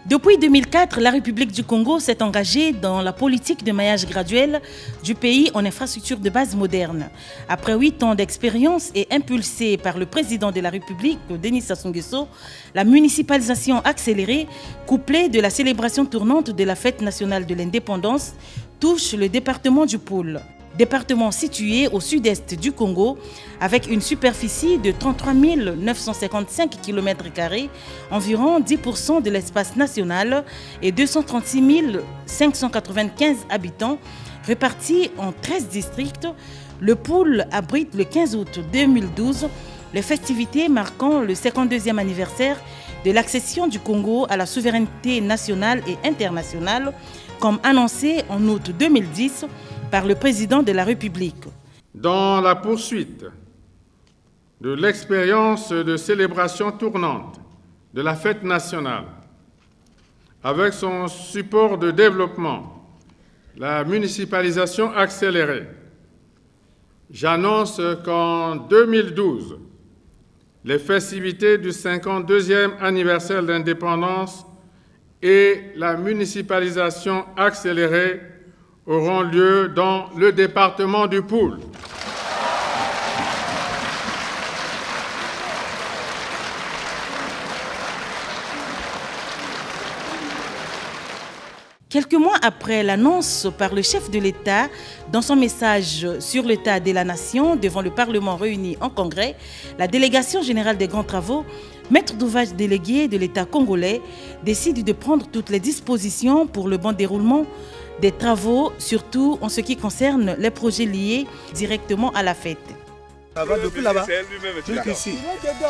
Depuis 2004, la République du Congo s'est engagée dans la politique de maillage graduel du pays en infrastructures de base modernes. Après 8 ans d'expérience et impulsée par le président de la République, Denis Sassou Nguesso, la municipalisation accélérée, couplée de la célébration tournante de la fête nationale de l'indépendance, touche le département du Pôle. Département situé au sud-est du Congo, avec une superficie de 33 955 km², environ 10% de l'espace national et 236 595 habitants, répartis en 13 districts. Le Pôle abrite le 15 août 2012 les festivités marquant le 52e anniversaire de l'accession du Congo à la souveraineté nationale et internationale, comme annoncé en août 2010 par le président de la République. Dans la poursuite de l'expérience de célébration tournante de la fête nationale, avec son support de développement, la municipalisation accélérée, j'annonce qu'en 2012, les festivités du 52e anniversaire de l'indépendance et la municipalisation accélérée auront lieu dans le département du Pôle. Quelques mois après l'annonce par le chef de l'État dans son message sur l'état de la nation devant le Parlement réuni en congrès, la délégation générale des grands travaux, maître d'ouvrage délégué de l'État congolais, décide de prendre toutes les dispositions pour le bon déroulement des travaux, surtout en ce qui concerne les projets liés directement à la fête. Ça va depuis là-bas jusqu'ici.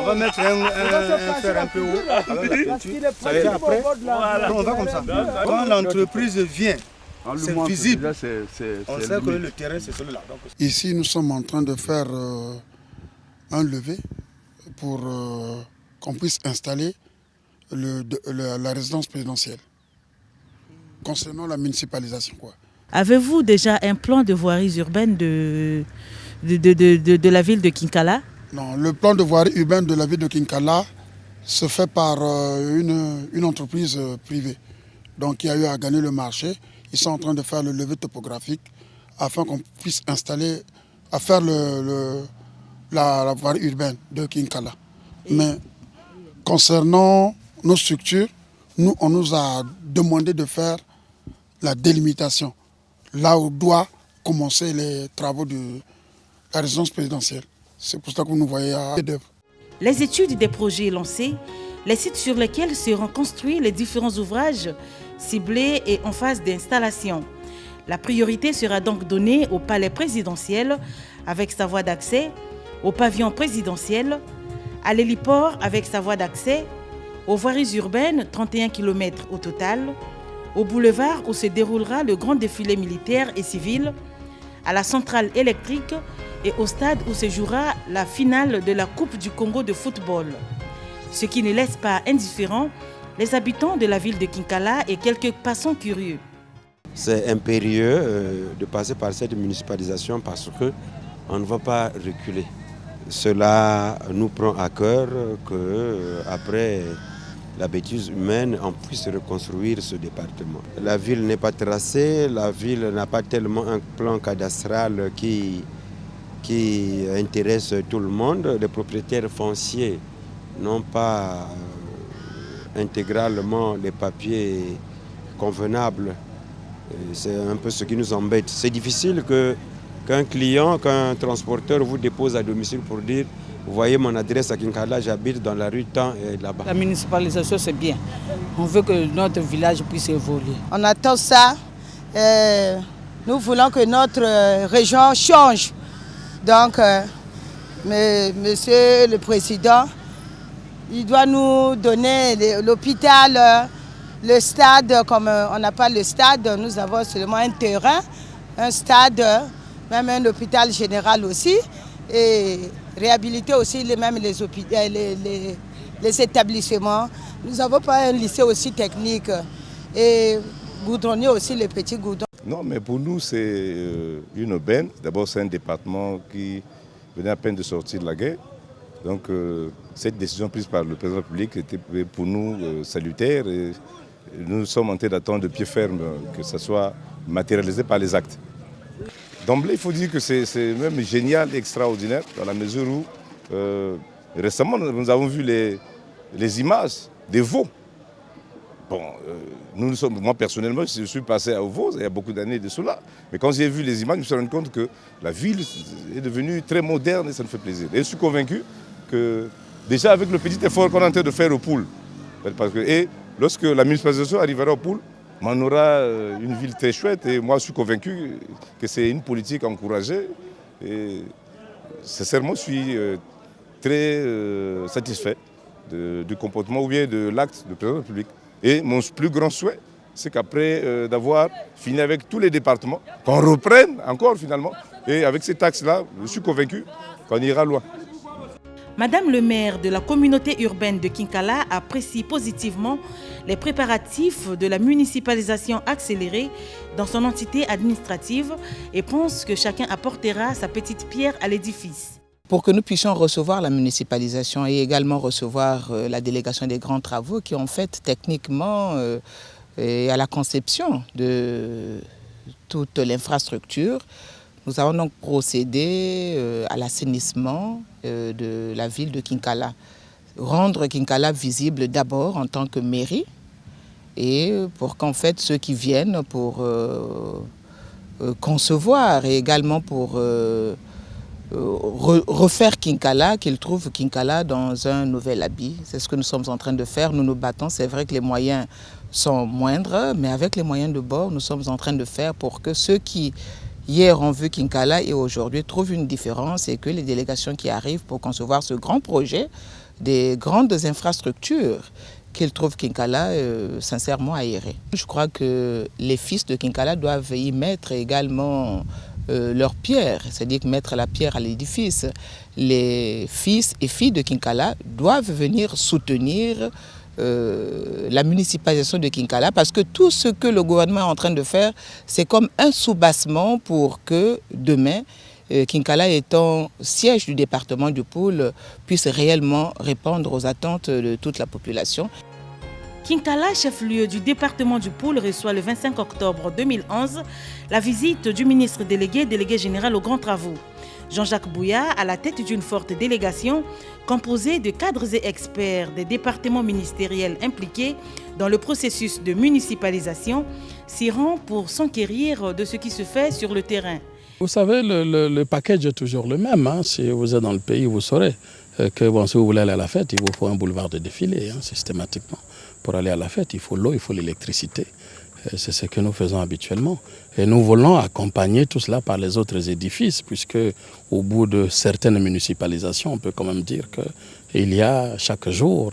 On va mettre un fer un peu haut avec la peinture. Ça veut dire après, on va comme ça. Quand l'entreprise vient, c'est visible. On sait que le terrain c'est celui-là. Ici, nous sommes en train de faire un levé pour qu'on puisse installer la résidence présidentielle. Concernant la municipalisation, quoi. Avez-vous déjà un plan de voiries urbaines de la ville de Kinkala? Non, le plan de voirie urbaine de la ville de Kinkala se fait par une entreprise privée. Donc, il y a eu à gagner le marché. Ils sont en train de faire le levé topographique afin qu'on puisse installer, à faire la voirie urbaine de Kinkala. Mais concernant nos structures, on nous a demandé de faire la délimitation, là où doivent commencer les travaux de la résidence présidentielle. C'est pour ça que vous nous voyez à d'œuvre. Les études des projets lancés, les sites sur lesquels seront construits les différents ouvrages ciblés et en phase d'installation. La priorité sera donc donnée au palais présidentiel avec sa voie d'accès, au pavillon présidentiel, à l'héliport avec sa voie d'accès, aux voiries urbaines, 31 km au total, au boulevard où se déroulera le grand défilé militaire et civil, à la centrale électrique et au stade où se jouera la finale de la Coupe du Congo de football. Ce qui ne laisse pas indifférents les habitants de la ville de Kinkala et quelques passants curieux. C'est impérieux de passer par cette municipalisation parce qu'on ne va pas reculer. Cela nous prend à cœur qu'après la bêtise humaine, on puisse reconstruire ce département. La ville n'est pas tracée, la ville n'a pas tellement un plan cadastral qui intéresse tout le monde. Les propriétaires fonciers n'ont pas intégralement les papiers convenables. C'est un peu ce qui nous embête. C'est difficile qu'un client, qu'un transporteur vous dépose à domicile pour dire: vous voyez mon adresse à Kinkala, j'habite dans la rue tant et là-bas. La municipalisation, c'est bien. On veut que notre village puisse évoluer. On attend ça. Nous voulons que notre région change. Donc, monsieur le président, il doit nous donner l'hôpital, le stade. Comme on n'a pas le stade, nous avons seulement un terrain, un stade, même un hôpital général aussi. Et réhabiliter aussi les établissements. Nous n'avons pas un lycée aussi technique et goudronner aussi les petits goudrons. Non, mais pour nous, c'est une aubaine. D'abord, c'est un département qui venait à peine de sortir de la guerre. Donc, cette décision prise par le président de la République était pour nous salutaire. Et nous sommes en train d'attendre de pied ferme que ça soit matérialisé par les actes. D'emblée, il faut dire que c'est même génial, extraordinaire, dans la mesure où récemment nous avons vu les images des veaux. Bon, moi personnellement, je suis passé à Vaud il y a beaucoup d'années de cela. Mais quand j'ai vu les images, je me suis rendu compte que la ville est devenue très moderne et ça me fait plaisir. Et je suis convaincu que déjà avec le petit effort qu'on est en train de faire au Poul, et lorsque la municipalisation arrivera au Poul, on aura une ville très chouette. Et moi, je suis convaincu que c'est une politique encouragée. Et sincèrement, je suis très satisfait du comportement ou bien de l'acte du président de la République. Et mon plus grand souhait, c'est qu'après d'avoir fini avec tous les départements, qu'on reprenne encore finalement. Et avec ces taxes-là, je suis convaincu qu'on ira loin. Madame le maire de la communauté urbaine de Kinkala apprécie positivement les préparatifs de la municipalisation accélérée dans son entité administrative et pense que chacun apportera sa petite pierre à l'édifice. Pour que nous puissions recevoir la municipalisation et également recevoir la délégation des grands travaux qui ont fait techniquement et à la conception de toute l'infrastructure, nous avons donc procédé à l'assainissement de la ville de Kinkala. Rendre Kinkala visible d'abord en tant que mairie et pour qu'en fait ceux qui viennent pour concevoir et également pour refaire Kinkala, qu'ils trouvent Kinkala dans un nouvel habit. C'est ce que nous sommes en train de faire. Nous nous battons. C'est vrai que les moyens sont moindres, mais avec les moyens de bord, nous sommes en train de faire pour que ceux qui hier ont vu Kinkala et aujourd'hui trouvent une différence et que les délégations qui arrivent pour concevoir ce grand projet, des grandes infrastructures, qu'ils trouvent Kinkala sincèrement aéré. Je crois que les fils de Kinkala doivent y mettre également leur pierre, c'est-à-dire mettre la pierre à l'édifice. Les fils et filles de Kinkala doivent venir soutenir la municipalisation de Kinkala parce que tout ce que le gouvernement est en train de faire, c'est comme un soubassement pour que demain, Kinkala étant siège du département du Poul, puisse réellement répondre aux attentes de toute la population. Kinkala, chef-lieu du département du Poul, reçoit le 25 octobre 2011 la visite du ministre délégué général aux grands travaux. Jean-Jacques Bouya, à la tête d'une forte délégation composée de cadres et experts des départements ministériels impliqués dans le processus de municipalisation, s'y rend pour s'enquérir de ce qui se fait sur le terrain. Vous savez, le package est toujours le même. Hein. Si vous êtes dans le pays, vous saurez que bon, si vous voulez aller à la fête, il vous faut un boulevard de défilé, hein, systématiquement. Pour aller à la fête, il faut l'eau, il faut l'électricité. C'est ce que nous faisons habituellement. Et nous voulons accompagner tout cela par les autres édifices, puisque au bout de certaines municipalisations, on peut quand même dire qu'il y a chaque jour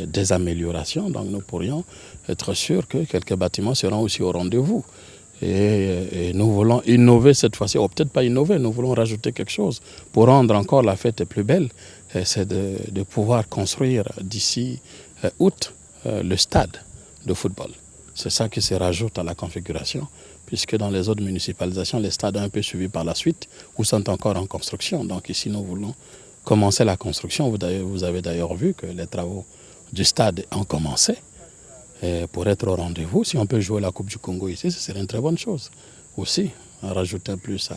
des améliorations. Donc nous pourrions être sûrs que quelques bâtiments seront aussi au rendez-vous. Et nous voulons innover cette fois-ci, ou peut-être pas innover, nous voulons rajouter quelque chose pour rendre encore la fête plus belle. C'est de pouvoir construire d'ici août le stade de football. C'est ça qui se rajoute à la configuration, puisque dans les autres municipalisations, les stades ont un peu suivi par la suite ou sont encore en construction. Donc ici, nous voulons commencer la construction. Vous avez d'ailleurs vu que les travaux du stade ont commencé. Et pour être au rendez-vous, si on peut jouer la Coupe du Congo ici, ce serait une très bonne chose. Aussi, en rajouter plus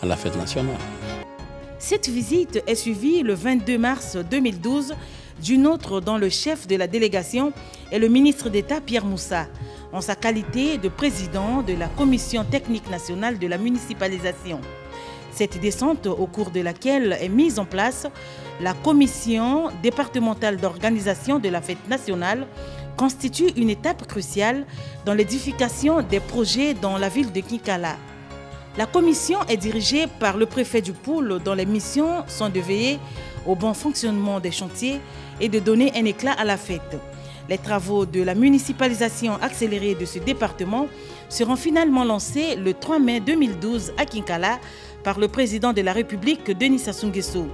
à la fête nationale. Cette visite est suivie le 22 mars 2012 d'une autre dont le chef de la délégation est le ministre d'État Pierre Moussa, en sa qualité de président de la Commission technique nationale de la municipalisation. Cette descente, au cours de laquelle est mise en place la commission départementale d'organisation de la fête nationale, constitue une étape cruciale dans l'édification des projets dans la ville de Kinkala. La commission est dirigée par le préfet du Poul, dont les missions sont de veiller au bon fonctionnement des chantiers et de donner un éclat à la fête. Les travaux de la municipalisation accélérée de ce département seront finalement lancés le 3 mai 2012 à Kinkala par le président de la République, Denis Sassou Nguesso.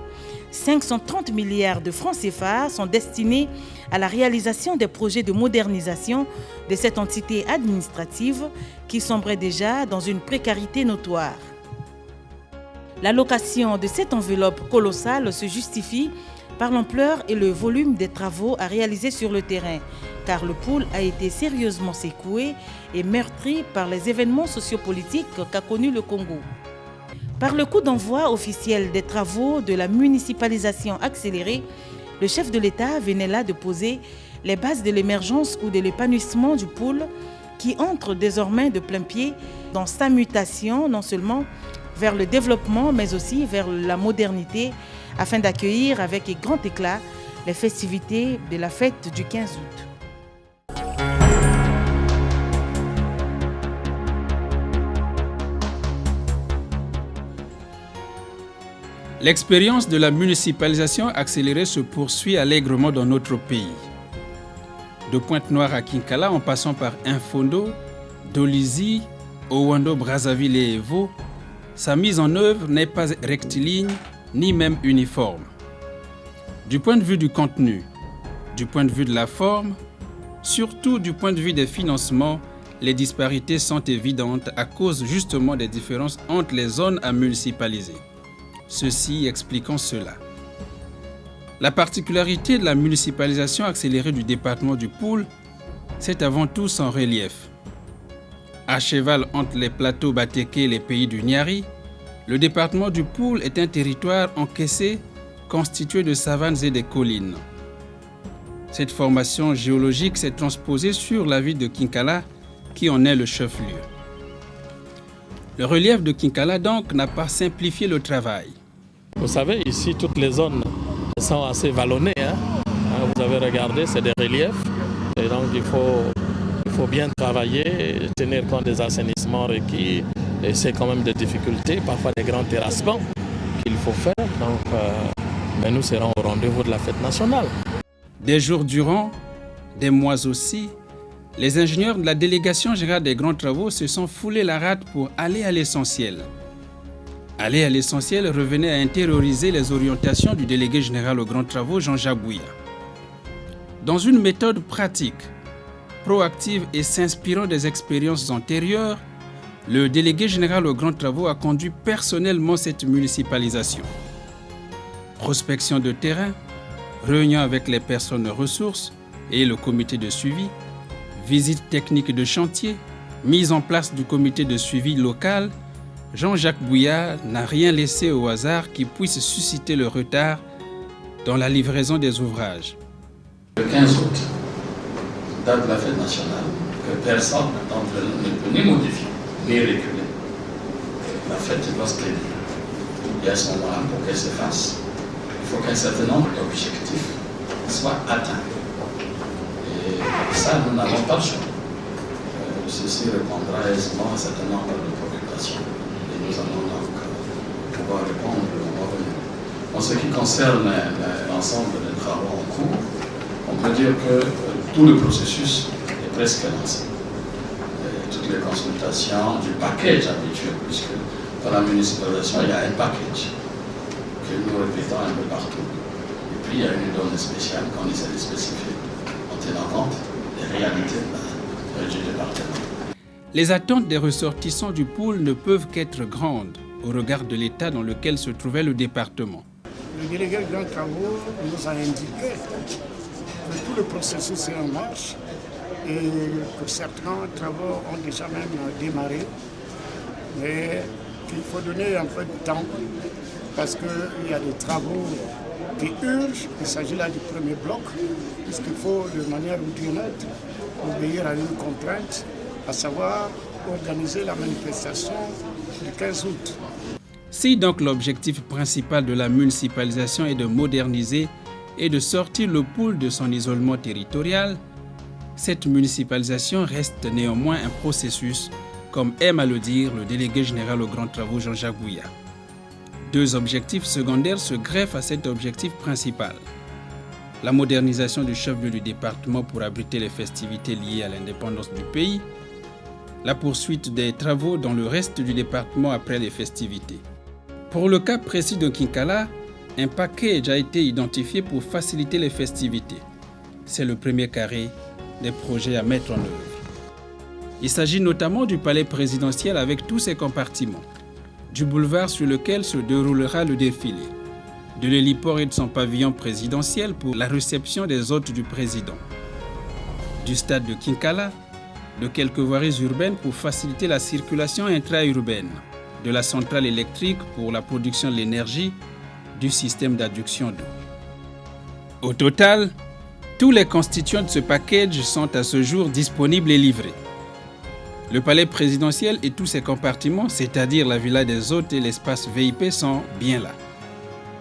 530 milliards de francs CFA sont destinés à la réalisation des projets de modernisation de cette entité administrative qui sombrait déjà dans une précarité notoire. L'allocation de cette enveloppe colossale se justifie par l'ampleur et le volume des travaux à réaliser sur le terrain, car le pool a été sérieusement secoué et meurtri par les événements sociopolitiques qu'a connus le Congo. Par le coup d'envoi officiel des travaux de la municipalisation accélérée, le chef de l'État venait là de poser les bases de l'émergence ou de l'épanouissement du pôle qui entre désormais de plein pied dans sa mutation, non seulement vers le développement, mais aussi vers la modernité, afin d'accueillir avec grand éclat les festivités de la fête du 15 août. L'expérience de la municipalisation accélérée se poursuit allègrement dans notre pays. De Pointe-Noire à Kinkala, en passant par Infondo, Dolisie, Owando, Brazzaville et Evo, sa mise en œuvre n'est pas rectiligne ni même uniforme. Du point de vue du contenu, du point de vue de la forme, surtout du point de vue des financements, les disparités sont évidentes à cause justement des différences entre les zones à municipaliser. Ceci expliquant cela. La particularité de la municipalisation accélérée du département du Poul, c'est avant tout son relief. À cheval entre les plateaux Batéké et les pays du Niari, le département du Poul est un territoire encaissé constitué de savanes et de collines. Cette formation géologique s'est transposée sur la ville de Kinkala, qui en est le chef-lieu. Le relief de Kinkala donc n'a pas simplifié le travail. Vous savez, ici, toutes les zones sont assez vallonnées. Vous avez regardé, c'est des reliefs. Et donc, il faut bien travailler, tenir compte des assainissements requis. Et c'est quand même des difficultés, parfois des grands terrassements qu'il faut faire. Donc, mais nous serons au rendez-vous de la fête nationale. Des jours durant, des mois aussi, les ingénieurs de la délégation générale des grands travaux se sont foulés la rate pour aller à l'essentiel. Aller à l'essentiel revenait à intérioriser les orientations du délégué général aux grands travaux, Jean-Jacques Bouya. Dans une méthode pratique, proactive et s'inspirant des expériences antérieures, le délégué général aux grands travaux a conduit personnellement cette municipalisation. Prospection de terrain, réunion avec les personnes ressources et le comité de suivi, visite technique de chantier, mise en place du comité de suivi local, Jean-Jacques Bouya n'a rien laissé au hasard qui puisse susciter le retard dans la livraison des ouvrages. Le 15 août, date de la fête nationale, que personne d'entre nous ne peut ni modifier, ni reculer. La fête, lorsqu'il y a ce moment-là pour qu'elle se fasse, il faut qu'un certain nombre d'objectifs soient atteints. Et ça, nous n'avons pas le choix. Ceci répondra aisément à un certain nombre de préoccupations. Et nous allons donc pouvoir répondre au moment venu. En ce qui concerne l'ensemble des travaux en cours, on peut dire que tout le processus est presque lancé. Toutes les consultations du package habituel, puisque dans la municipalisation, il y a un package que nous répétons un peu partout. Et puis, il y a une donnée spéciale qu'on essaie de spécifier en tenant compte des réalités du département. Les attentes des ressortissants du Poul ne peuvent qu'être grandes au regard de l'état dans lequel se trouvait le département. Le délégué de grands travaux nous a indiqué que tout le processus est en marche et que certains travaux ont déjà même démarré, mais qu'il faut donner un peu de temps parce qu'il y a des travaux qui urgent. Il s'agit là du premier bloc, puisqu'il faut de manière routineuse obéir à une contrainte, à savoir organiser la manifestation du 15 août. Si donc l'objectif principal de la municipalisation est de moderniser et de sortir le Poul de son isolement territorial, cette municipalisation reste néanmoins un processus, comme aime à le dire le délégué général aux grands travaux Jean-Jacques Bouya. Deux objectifs secondaires se greffent à cet objectif principal. La modernisation du chef-lieu du département pour abriter les festivités liées à l'indépendance du pays, la poursuite des travaux dans le reste du département après les festivités. Pour le cas précis de Kinkala, un package a été identifié pour faciliter les festivités. C'est le premier carré des projets à mettre en œuvre. Il s'agit notamment du palais présidentiel avec tous ses compartiments, du boulevard sur lequel se déroulera le défilé, de l'héliport et de son pavillon présidentiel pour la réception des hôtes du président, du stade de Kinkala, de quelques voiries urbaines pour faciliter la circulation intra-urbaine, de la centrale électrique pour la production de l'énergie, du système d'adduction d'eau. Au total, tous les constituants de ce package sont à ce jour disponibles et livrés. Le palais présidentiel et tous ses compartiments, c'est-à-dire la villa des hôtes et l'espace VIP, sont bien là.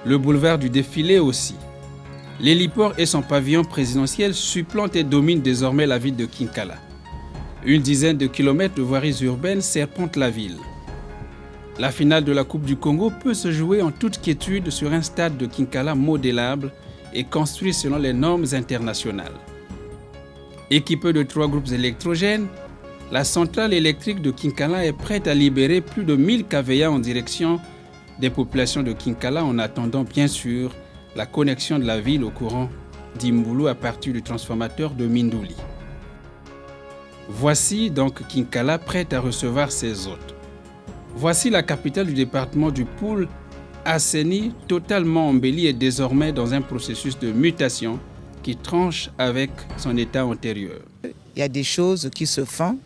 Le boulevard du défilé aussi. L'héliport et son pavillon présidentiel supplantent et dominent désormais la ville de Kinkala. Une dizaine de kilomètres de voiries urbaines serpentent la ville. La finale de la Coupe du Congo peut se jouer en toute quiétude sur un stade de Kinkala modélable et construit selon les normes internationales. Équipée de 3 groupes électrogènes, la centrale électrique de Kinkala est prête à libérer plus de 1000 kVA en direction des populations de Kinkala en attendant bien sûr la connexion de la ville au courant d'Imbulu à partir du transformateur de Mindouli. Voici donc Kinkala prête à recevoir ses hôtes. Voici la capitale du département du Poul, assainie, totalement embellie et désormais dans un processus de mutation qui tranche avec son état antérieur. Il y a des choses qui se font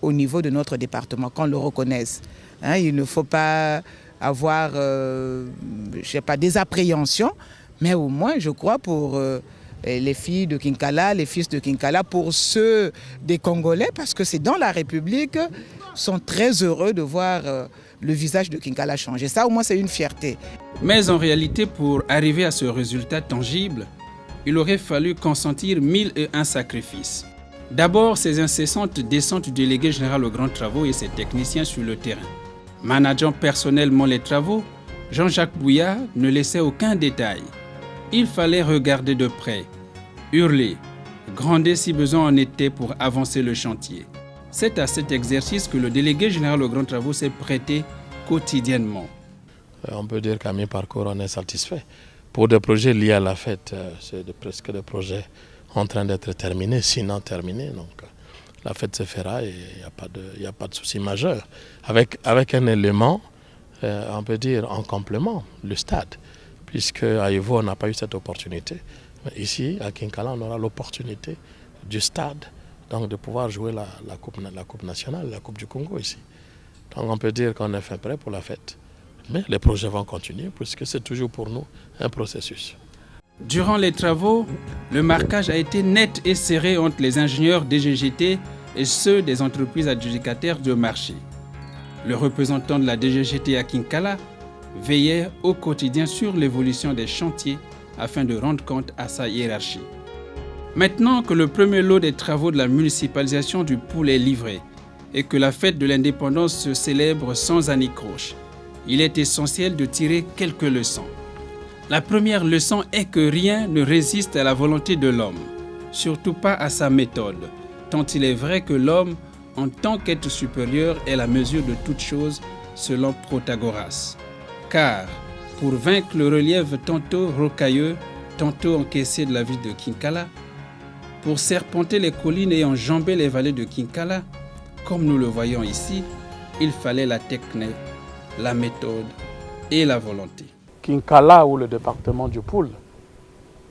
au niveau de notre département, qu'on le reconnaisse. Il ne faut pas avoir des appréhensions, mais au moins, je crois, pour les filles de Kinkala, les fils de Kinkala, pour ceux des Congolais, parce que c'est dans la République, sont très heureux de voir le visage de Kinkala changer. Ça, au moins, c'est une fierté. Mais en réalité, pour arriver à ce résultat tangible, il aurait fallu consentir 1001 sacrifices. D'abord, ces incessantes descentes du délégué général aux grands travaux et ses techniciens sur le terrain. Manageant personnellement les travaux, Jean-Jacques Bouya ne laissait aucun détail. Il fallait regarder de près, hurler, gronder si besoin en était pour avancer le chantier. C'est à cet exercice que le délégué général aux grands travaux s'est prêté quotidiennement. On peut dire qu'à mi-parcours, on est satisfait. Pour des projets liés à la fête, c'est presque des projets en train d'être terminés, sinon terminés. Donc la fête se fera et il n'y a pas de souci majeur. Avec un élément, on peut dire en complément, le stade. Puisque à Evo, on n'a pas eu cette opportunité. Mais ici, à Kinkala, on aura l'opportunité du stade, donc de pouvoir jouer la coupe nationale, la Coupe du Congo ici. Donc on peut dire qu'on est fait prêt pour la fête. Mais les projets vont continuer, puisque c'est toujours pour nous un processus. Durant les travaux, le marquage a été net et serré entre les ingénieurs DGGT et ceux des entreprises adjudicataires de marché. Le représentant de la DGGT à Kinkala veillait au quotidien sur l'évolution des chantiers afin de rendre compte à sa hiérarchie. Maintenant que le premier lot des travaux de la municipalisation du Poul est livré et que la fête de l'indépendance se célèbre sans anicroche, il est essentiel de tirer quelques leçons. La première leçon est que rien ne résiste à la volonté de l'homme, surtout pas à sa méthode, tant il est vrai que l'homme, en tant qu'être supérieur, est la mesure de toute chose selon Protagoras. Car, pour vaincre le relief tantôt rocailleux, tantôt encaissé de la ville de Kinkala, pour serpenter les collines et enjamber les vallées de Kinkala, comme nous le voyons ici, il fallait la technique, la méthode et la volonté. Kinkala ou le département du Poul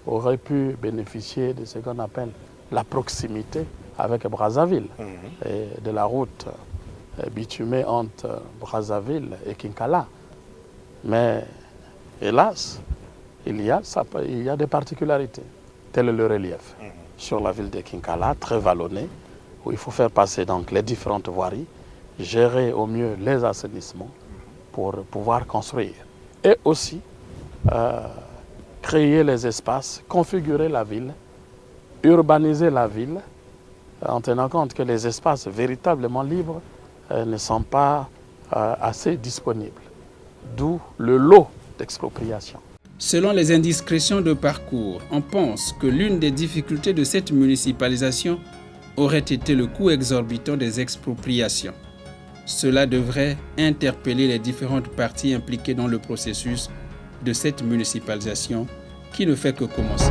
aurait pu bénéficier de ce qu'on appelle la proximité avec Brazzaville et de la route bitumée entre Brazzaville et Kinkala. Mais hélas, il y a des particularités. Tel est le relief sur la ville de Kinkala, très vallonnée, où il faut faire passer donc les différentes voiries, gérer au mieux les assainissements pour pouvoir construire. Et aussi créer les espaces, configurer la ville, urbaniser la ville, en tenant compte que les espaces véritablement libres ne sont pas assez disponibles. D'où le lot d'expropriation. Selon les indiscrétions de parcours, on pense que l'une des difficultés de cette municipalisation aurait été le coût exorbitant des expropriations. Cela devrait interpeller les différentes parties impliquées dans le processus de cette municipalisation qui ne fait que commencer.